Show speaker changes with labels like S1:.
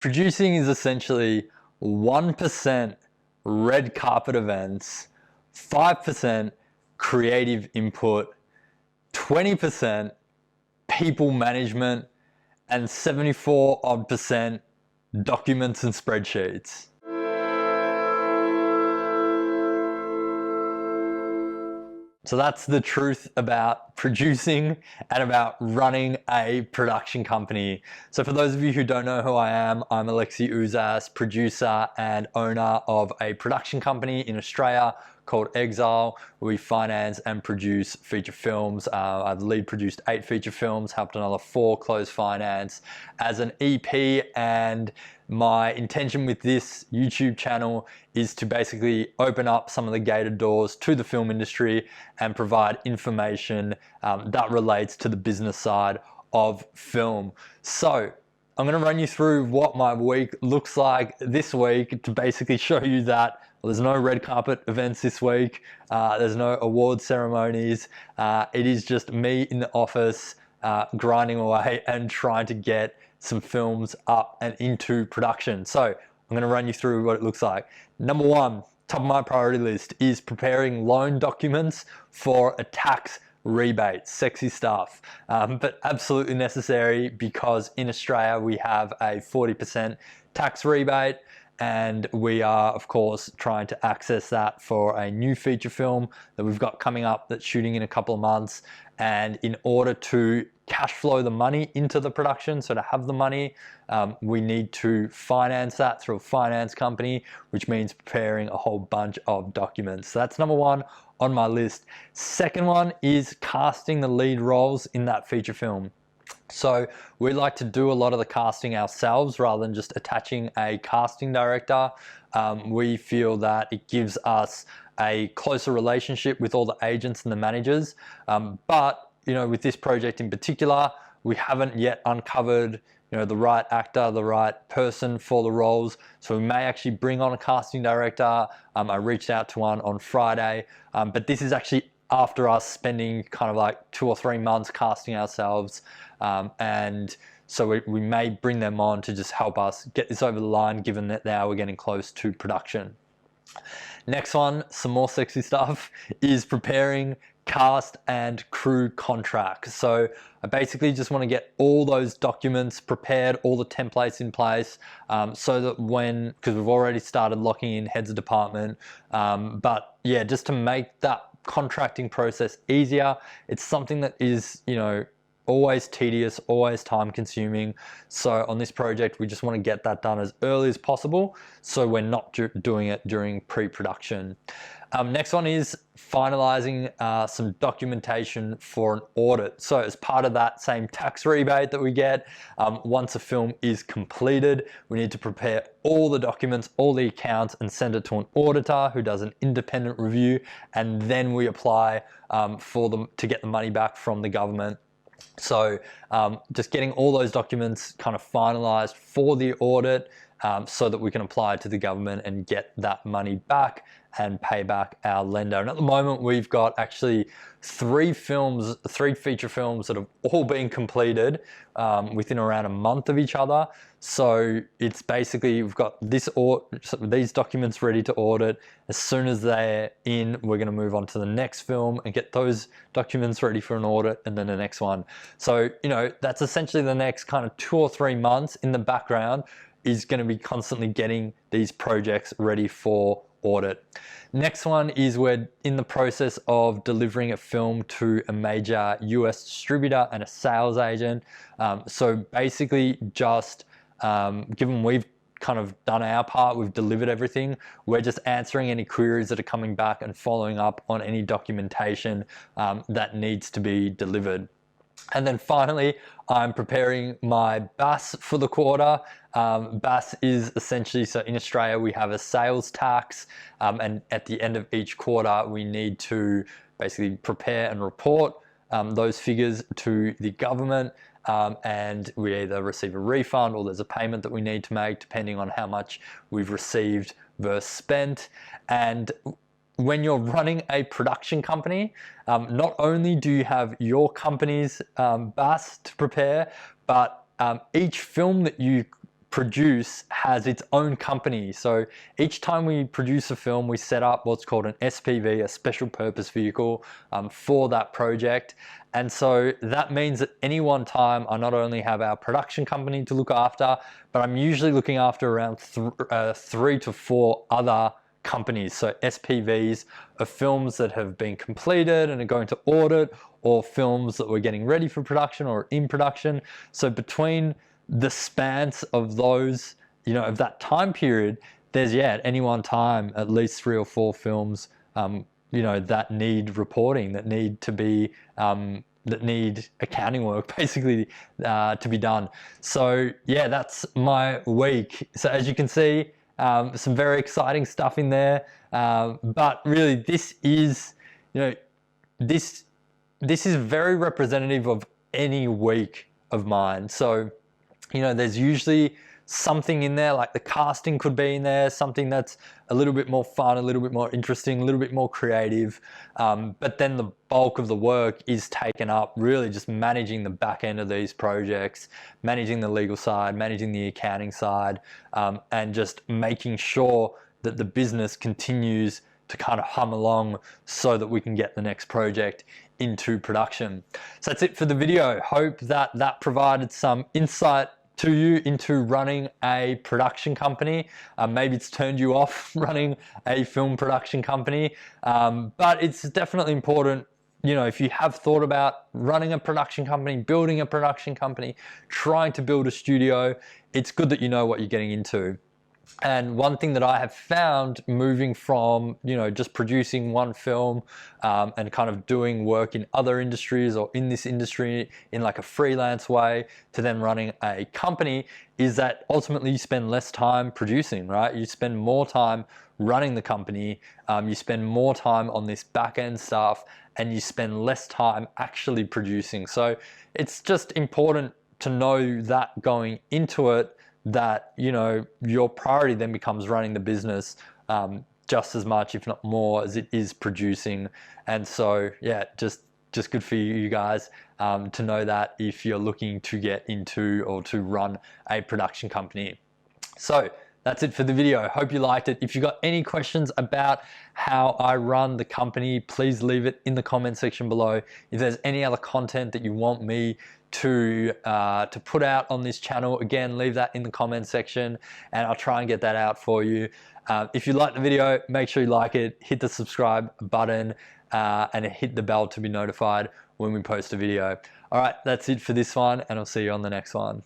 S1: Producing is essentially 1% red carpet events, 5% creative input, 20% people management, and 74 odd percent documents and spreadsheets. So that's the truth about producing and about running a production company. So for those of you who don't know who I am, I'm Alexi Ouzas, producer and owner of a production company in Australia called Exile. We finance and produce feature films. I've lead produced 8 feature films, helped another 4 close finance as an EP, and my intention with this YouTube channel is to basically open up some of the gated doors to the film industry and provide information that relates to the business side of film. So I'm going to run you through what my week looks like this week to basically show you that there's no red carpet events this week. There's no award ceremonies. It is just me in the office grinding away and trying to get some films up and into production. So I'm going to run you through what it looks like. Number 1, top of my priority list, is preparing loan documents for a tax rebate. Sexy stuff, but absolutely necessary because in Australia we have a 40% tax rebate, and we are of course trying to access that for a new feature film that we've got coming up that's shooting in a couple of months. And in order to cash flow the money into the production, so to have the money, we need to finance that through a finance company, which means preparing a whole bunch of documents. So that's number 1 on my list. Second one is casting the lead roles in that feature film. So we like to do a lot of the casting ourselves rather than just attaching a casting director. We feel that it gives us a closer relationship with all the agents and the managers. But you know, with this project in particular, we haven't yet uncovered the right actor, the right person for the roles. So we may actually bring on a casting director. I reached out to one on Friday, but this is actually after us spending kind of like 2 or 3 months casting ourselves. And so we may bring them on to just help us get this over the line, given that now we're getting close to production. Next one, some more sexy stuff, is preparing cast and crew contracts. So I basically just want to get all those documents prepared, all the templates in place, so that because we've already started locking in heads of department, but yeah, just to make that contracting process easier. It's something that is, always tedious, always time consuming. So on this project, we just want to get that done as early as possible, so we're not doing it during pre-production. Next one is finalizing some documentation for an audit. So as part of that same tax rebate that we get, once a film is completed, we need to prepare all the documents, all the accounts, and send it to an auditor who does an independent review, and then we apply to get the money back from the government. So just getting all those documents kind of finalized for the audit, so that we can apply to the government and get that money back and pay back our lender. And at the moment, we've got actually 3 feature films that have all been completed within around a month of each other. So it's basically, we've got these documents ready to audit. As soon as they're in, we're going to move on to the next film and get those documents ready for an audit, and then the next one. So, that's essentially the next kind of 2 or 3 months in the background is going to be constantly getting these projects ready for audit. Next one is we're in the process of delivering a film to a major US distributor and a sales agent. So basically just given we've kind of done our part, we've delivered everything, we're just answering any queries that are coming back and following up on any documentation that needs to be delivered. And then finally, I'm preparing my BAS for the quarter. BAS is essentially, so in Australia, we have a sales tax, and at the end of each quarter, we need to basically prepare and report those figures to the government, and we either receive a refund or there's a payment that we need to make depending on how much we've received versus spent. And when you're running a production company, not only do you have your company's BAS to prepare, but each film that you produce has its own company. So each time we produce a film, we set up what's called an SPV, a special purpose vehicle, for that project. And so that means at any one time, I not only have our production company to look after, but I'm usually looking after around 3 to 4 other companies. So SPVs are films that have been completed and are going to audit, or films that we're getting ready for production or in production. So between the spans of those, of that time period, there's, at any one time, at least 3 or 4 films, that need reporting, that need to be, that need accounting work basically to be done. So that's my week. So as you can see, some very exciting stuff in there. But really this is, this is very representative of any week of mine. So, there's usually something in there, like the casting could be in there, something that's a little bit more fun, a little bit more interesting, a little bit more creative. But then the bulk of the work is taken up really just managing the back end of these projects, managing the legal side, managing the accounting side, and just making sure that the business continues to kind of hum along so that we can get the next project into production. So that's it for the video. Hope that provided some insight to you into running a production company. Maybe it's turned you off running a film production company, but it's definitely important. If you have thought about running a production company, building a production company, trying to build a studio, it's good that you know what you're getting into. And one thing that I have found moving from, just producing one film and kind of doing work in other industries or in this industry in like a freelance way to then running a company is that ultimately you spend less time producing, right? You spend more time running the company, you spend more time on this back end stuff, and you spend less time actually producing. So it's just important to know that going into it, that your priority then becomes running the business just as much, if not more, as it is producing. And so just good for you guys to know that if you're looking to get into or to run a production company. So that's it for the video. Hope you liked it. If you got any questions about how I run the company, please leave it in the comment section below. If there's any other content that you want me to put out on this channel, again, leave that in the comment section and I'll try and get that out for you. If you like the video, make sure you like it, hit the subscribe button, and hit the bell to be notified when we post a video. All right, that's it for this one, and I'll see you on the next one.